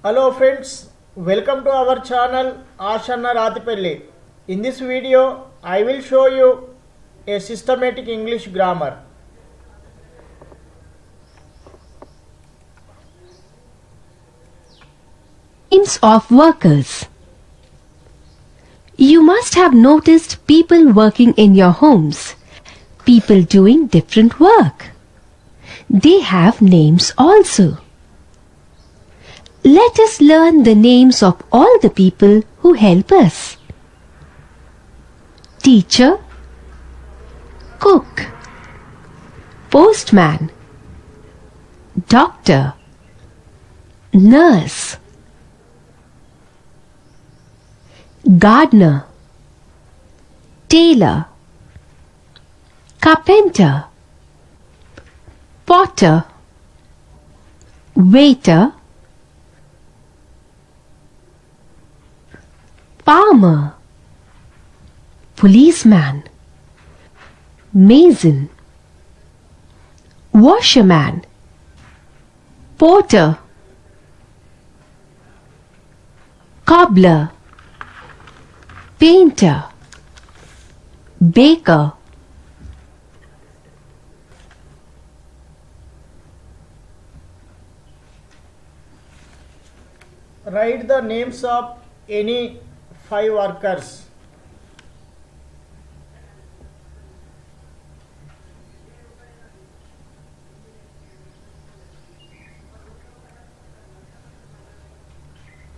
Hello friends, welcome to our channel Ashanna Rathipelly. In this video, I will show you a systematic English grammar. Names of workers. You must have noticed people working in your homes, people doing different work. They have names also. Let us learn the names of all the people who help us. Teacher, cook, postman, doctor, nurse, gardener, tailor, carpenter, potter, waiter, farmer, policeman, mason, washerman, porter, cobbler, painter, baker. Write the names of any 5 workers.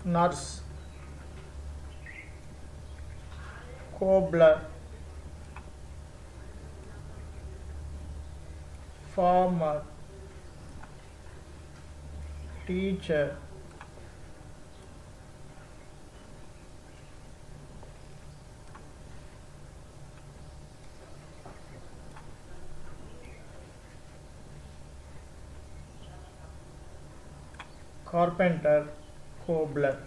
Nurse, cobbler, farmer, teacher, carpenter, cobbler.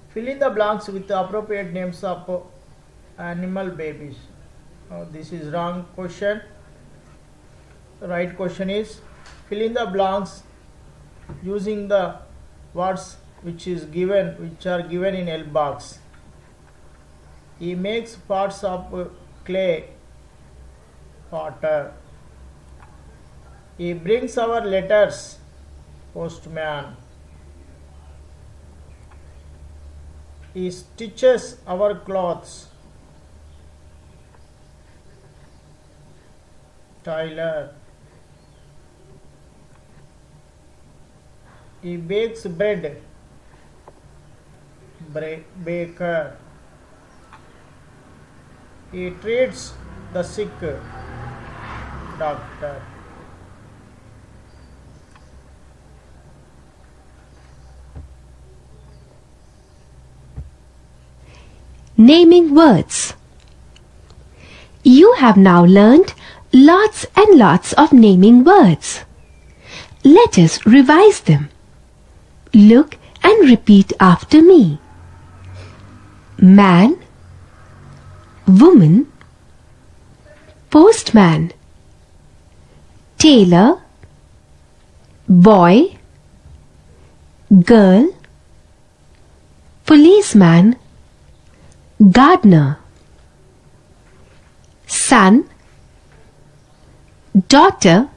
Fill in the blanks with the appropriate names of animal babies. This is wrong question. The right question is fill in the blanks using the words which are given in L box. He makes parts of clay, potter. He brings our letters, postman. He stitches our clothes, tailor. He bakes bread, baker. He treats the sick, doctor. Naming words. You have now learned lots and lots of naming words. Let us revise them. Look and repeat after me. Man, woman, postman, tailor, boy, girl, policeman, gardener, son, daughter,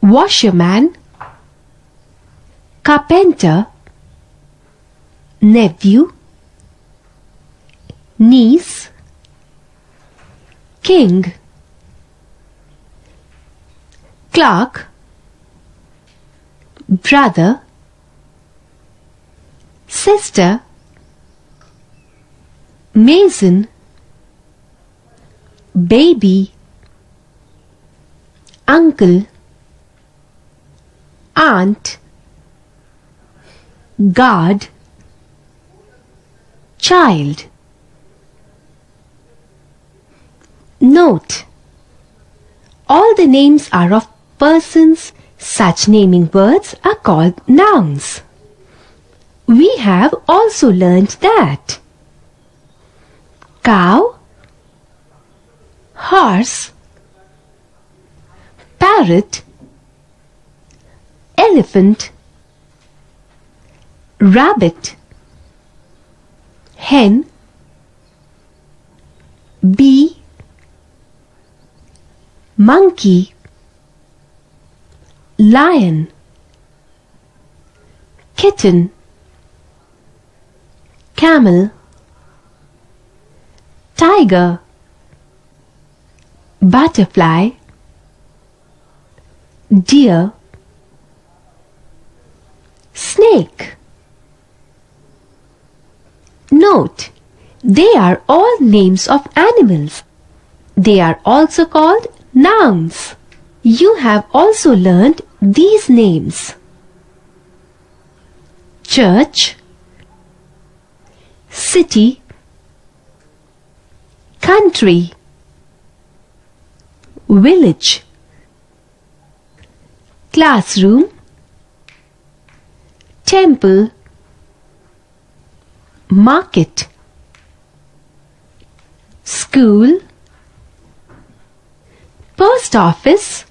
washerman, carpenter, nephew, niece, king, clerk, brother, sister, mason, baby, uncle, aunt, guard, child. Note: all the names are of persons. Such naming words are called nouns. We have also learnt that cow, horse, parrot, elephant, rabbit, hen, bee, monkey, lion, kitten, camel, tiger, butterfly, deer, snake. Note, they are all names of animals. They are also called nouns. You have also learned these names: church, city, country, village, classroom, temple, market, school, post office,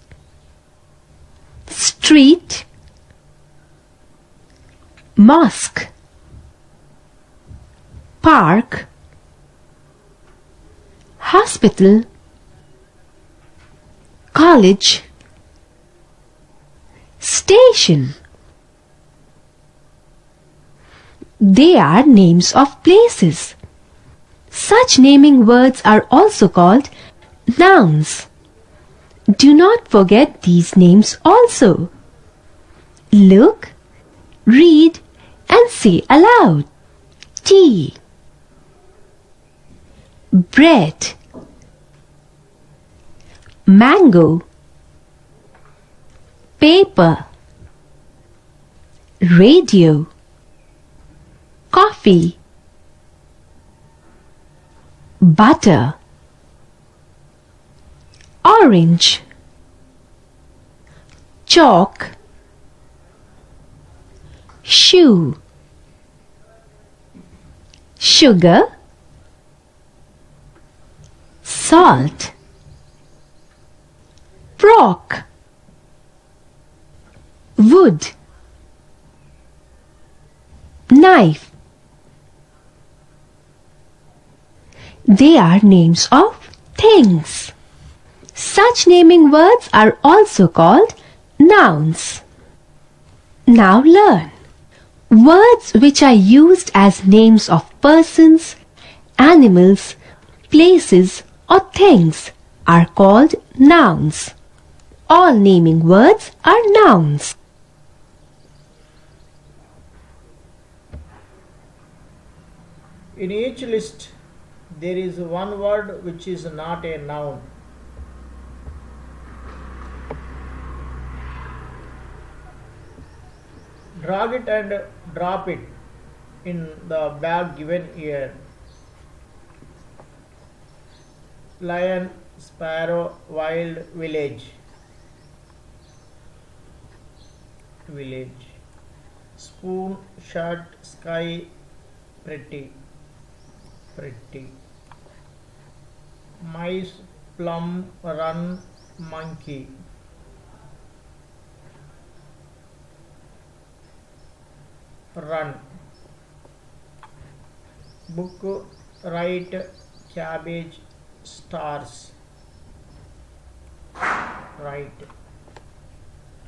street, mosque, park, hospital, college, station. They are names of places. Such naming words are also called nouns. Do not forget these names also. Look, read, and say aloud. Tea, bread, mango, paper, radio, coffee, butter, orange, chalk, shoe, sugar, salt, frock, wood, knife. They are names of things. Such naming words are also called nouns. Now learn. Words which are used as names of persons, animals, places, or things are called nouns. All naming words are nouns. In each list, there is one word which is not a noun. Drag it and drop it in the bag given here. Lion, sparrow, wild, village. Village. Spoon, shirt, sky, pretty. Pretty. Mice, plum, run, monkey. Run. Book, write, cabbage, stars. Write.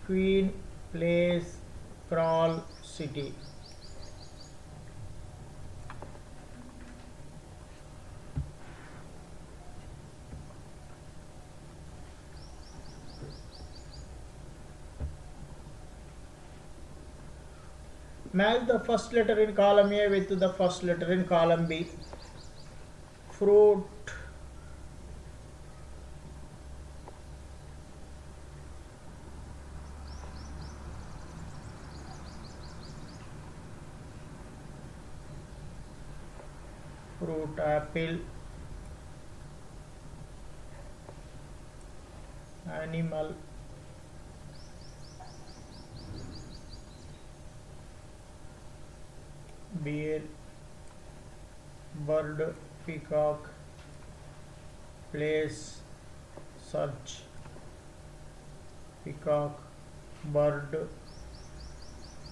Queen, place, crawl, city. Match the first letter in column A with the first letter in column B. Fruit, fruit, apple. Animal, bear, bird, peacock. Place, search, peacock, bird,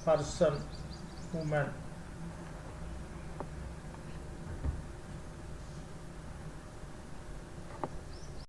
person, woman.